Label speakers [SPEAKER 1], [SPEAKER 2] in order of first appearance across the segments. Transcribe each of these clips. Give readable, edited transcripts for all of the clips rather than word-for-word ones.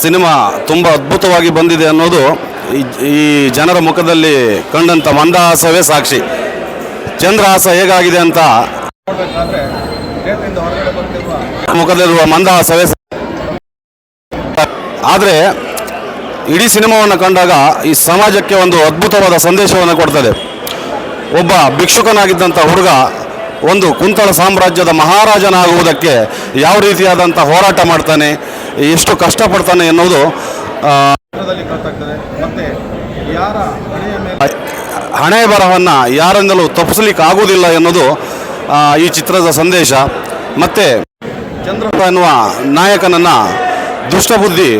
[SPEAKER 1] Cinema ತುಂಬ ಅದ್ಭುತವಾಗಿ ಬಂದಿದೆ ಅನ್ನೋದು ಈ ಜನರ ಮುಖದಲ್ಲಿ ಕಂಡಂಥ ಮಂದಹಾಸವೇ ಸಾಕ್ಷಿ. ಚಂದ್ರಹಾಸ ಹೇಗಾಗಿದೆ ಅಂತ ಮುಖದಲ್ಲಿರುವ ಮಂದಹಾಸವೇ. ಆದರೆ ಇಡೀ ಸಿನಿಮಾವನ್ನು ಕಂಡಾಗ ಈ ಸಮಾಜಕ್ಕೆ ಒಂದು ಅದ್ಭುತವಾದ ಸಂದೇಶವನ್ನು ಕೊಡ್ತದೆ. ಒಬ್ಬ ಭಿಕ್ಷುಕನಾಗಿದ್ದಂಥ ಹುಡುಗ ಒಂದು ಕುಂತಳ ಸಾಮ್ರಾಜ್ಯದ ಮಹಾರಾಜನಾಗುವುದಕ್ಕೆ ಯಾವ ರೀತಿಯಾದಂಥ ಹೋರಾಟ ಮಾಡ್ತಾನೆ, ಎಷ್ಟು ಕಷ್ಟಪಡ್ತಾನೆ ಎನ್ನುವುದು ಹಣೆ ಬರಹವನ್ನು ಯಾರಿಂದಲೂ ತಪ್ಪಿಸಲಿಕ್ಕೆ ಆಗುವುದಿಲ್ಲ ಎನ್ನುವುದು ಈ ಚಿತ್ರದ ಸಂದೇಶ. ಮತ್ತು ಚಂದ್ರಪ್ಪ ಎನ್ನುವ ನಾಯಕನನ್ನು ದುಷ್ಟಬುದ್ಧಿ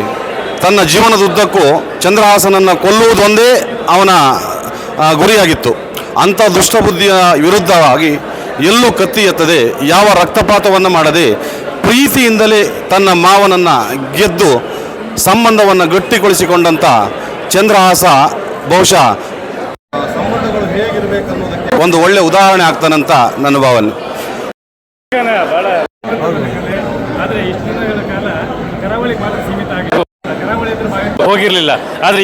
[SPEAKER 1] ತನ್ನ ಜೀವನದುದ್ದಕ್ಕೂ ಚಂದ್ರಹಾಸನನ್ನು ಕೊಲ್ಲುವುದೊಂದೇ ಅವನ ಗುರಿಯಾಗಿತ್ತು. ಅಂಥ ದುಷ್ಟಬುದ್ಧಿಯ ವಿರುದ್ಧವಾಗಿ ಎಲ್ಲೂ ಕತ್ತಿ ಎತ್ತದೆ, ಯಾವ ರಕ್ತಪಾತವನ್ನು ಮಾಡದೆ ಪ್ರೀತಿಯಿಂದಲೇ ತನ್ನ ಮಾವನನ್ನು ಗೆದ್ದು ಸಂಬಂಧವನ್ನು ಗಟ್ಟಿಗೊಳಿಸಿಕೊಂಡಂಥ ಚಂದ್ರಹಾಸ ಬಹುಶಃ ಸಂಬಂಧಗಳು ಹೇಗಿರಬೇಕನ್ನೋದಕ್ಕೆ ಒಂದು ಒಳ್ಳೆ ಉದಾಹರಣೆ ಆಗ್ತಾನಂತ ನನ್ನ ಭಾವನೆ.
[SPEAKER 2] ಹೋಗಿರಲಿಲ್ಲ. ಆದರೆ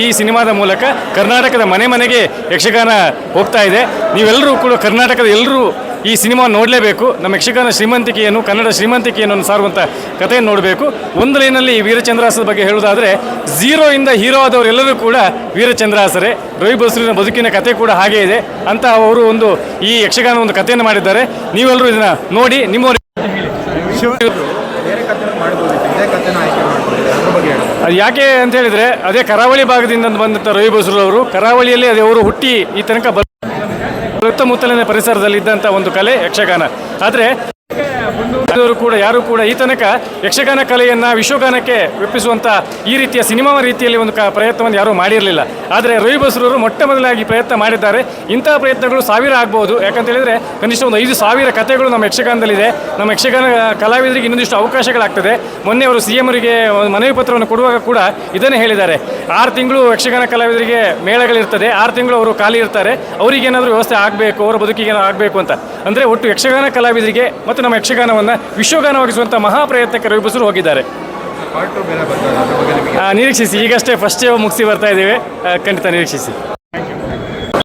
[SPEAKER 2] ಈ ಸಿನಿಮಾದ ಮೂಲಕ ಕರ್ನಾಟಕದ ಮನೆ ಮನೆಗೆ ಯಕ್ಷಗಾನ ಹೋಗ್ತಾ ಇದೆ. ನೀವೆಲ್ಲರೂ ಕೂಡ ಕರ್ನಾಟಕದ ಎಲ್ಲರೂ ಈ ಸಿನಿಮಾ ನೋಡಲೇಬೇಕು. ನಮ್ಮ ಯಕ್ಷಗಾನ ಶ್ರೀಮಂತಿಕೆಯನ್ನು, ಕನ್ನಡ ಶ್ರೀಮಂತಿಕೆಯನ್ನು ಸಾರುವಂಥ ಕಥೆಯನ್ನು ನೋಡಬೇಕು. ಒಂದು ಲೈನಲ್ಲಿ ವೀರಚಂದ್ರಹಾಸದ ಬಗ್ಗೆ ಹೇಳುವುದಾದರೆ, ಝೀರೋಯಿಂದ ಹೀರೋ ಆದವರೆಲ್ಲರೂ ಕೂಡ ವೀರಚಂದ್ರಹಾಸರೇ. ರವಿ ಬಸ್ರೂರಿನ ಬದುಕಿನ ಕಥೆ ಕೂಡ ಹಾಗೇ ಇದೆ ಅಂತ ಅವರು ಒಂದು ಈ ಯಕ್ಷಗಾನ ಒಂದು ಕಥೆಯನ್ನು ಮಾಡಿದ್ದಾರೆ. ನೀವೆಲ್ಲರೂ ಇದನ್ನು ನೋಡಿ ನಿಮ್ಮ ಅದು ಯಾಕೆ ಅಂತ ಹೇಳಿದರೆ, ಅದೇ ಕರಾವಳಿ ಭಾಗದಿಂದ ಬಂದಂಥ ರವಿ ಬಸ್ರೂರು ಅವರು ಕರಾವಳಿಯಲ್ಲಿ ಅದೇ ಅವರು ಹುಟ್ಟಿ ಈ ತನಕ ಸುತ್ತಮುತ್ತಲಿನ ಪರಿಸರದಲ್ಲಿ ಇದ್ದಂಥ ಒಂದು ಕಲೆ ಯಕ್ಷಗಾನ. ಆದರೆ ಕೂಡ ಯಾರು ಕೂಡ ಈ ತನಕ ಯಕ್ಷಗಾನ ಕಲೆಯನ್ನು ವಿಶ್ವಗಾನಕ್ಕೆ ಒಪ್ಪಿಸುವಂಥ ಈ ರೀತಿಯ ಸಿನಿಮಾ ರೀತಿಯಲ್ಲಿ ಒಂದು ಪ್ರಯತ್ನವನ್ನು ಯಾರೂ ಮಾಡಿರಲಿಲ್ಲ. ಆದರೆ ರವಿ ಬಸ್ರೂರು ಮೊಟ್ಟ ಮೊದಲಾಗಿ ಪ್ರಯತ್ನ ಮಾಡಿದ್ದಾರೆ. ಇಂತಹ ಪ್ರಯತ್ನಗಳು ಸಾವಿರ ಆಗ್ಬೋದು. ಯಾಕಂತ ಹೇಳಿದರೆ ಕನಿಷ್ಠ ಒಂದು 5,000 ಕಥೆಗಳು ನಮ್ಮ ಯಕ್ಷಗಾನದಲ್ಲಿದೆ. ನಮ್ಮ ಯಕ್ಷಗಾನ ಕಲಾವಿದರಿಗೆ ಇನ್ನೊಂದಿಷ್ಟು ಅವಕಾಶಗಳಾಗ್ತದೆ. ಮೊನ್ನೆ ಅವರು CM ಅವರಿಗೆ ಮನವಿ ಪತ್ರವನ್ನು ಕೊಡುವಾಗ ಕೂಡ ಇದನ್ನೇ ಹೇಳಿದ್ದಾರೆ. 6 ತಿಂಗಳು ಯಕ್ಷಗಾನ ಕಲಾವಿದರಿಗೆ ಮೇಳಗಳಿರ್ತದೆ, 6 ತಿಂಗಳು ಅವರು ಖಾಲಿ ಇರ್ತಾರೆ, ಅವರಿಗೇನಾದರೂ ವ್ಯವಸ್ಥೆ ಆಗಬೇಕು, ಅವರ ಬದುಕಿಗೆ ಆಗಬೇಕು ಅಂತ. ಅಂದರೆ ಒಟ್ಟು ಯಕ್ಷಗಾನ ಕಲಾವಿದರಿಗೆ ಮತ್ತು ನಮ್ಮ ಯಕ್ಷಗಾನವನ್ನು ವಿಶ್ವಗಾನವಾಗಿಸುವಂಥ ಮಹಾಪ್ರಯತ್ನಕ್ಕೆ ರವಿ ಬಸ್ರೂರು ಹೋಗಿದ್ದಾರೆ. ನಿರೀಕ್ಷಿಸಿ, ಈಗಷ್ಟೇ ಫಸ್ಟ್ ಮುಗಿಸಿ ಬರ್ತಾ ಇದ್ದೇವೆ. ಖಂಡಿತ ನಿರೀಕ್ಷಿಸಿ.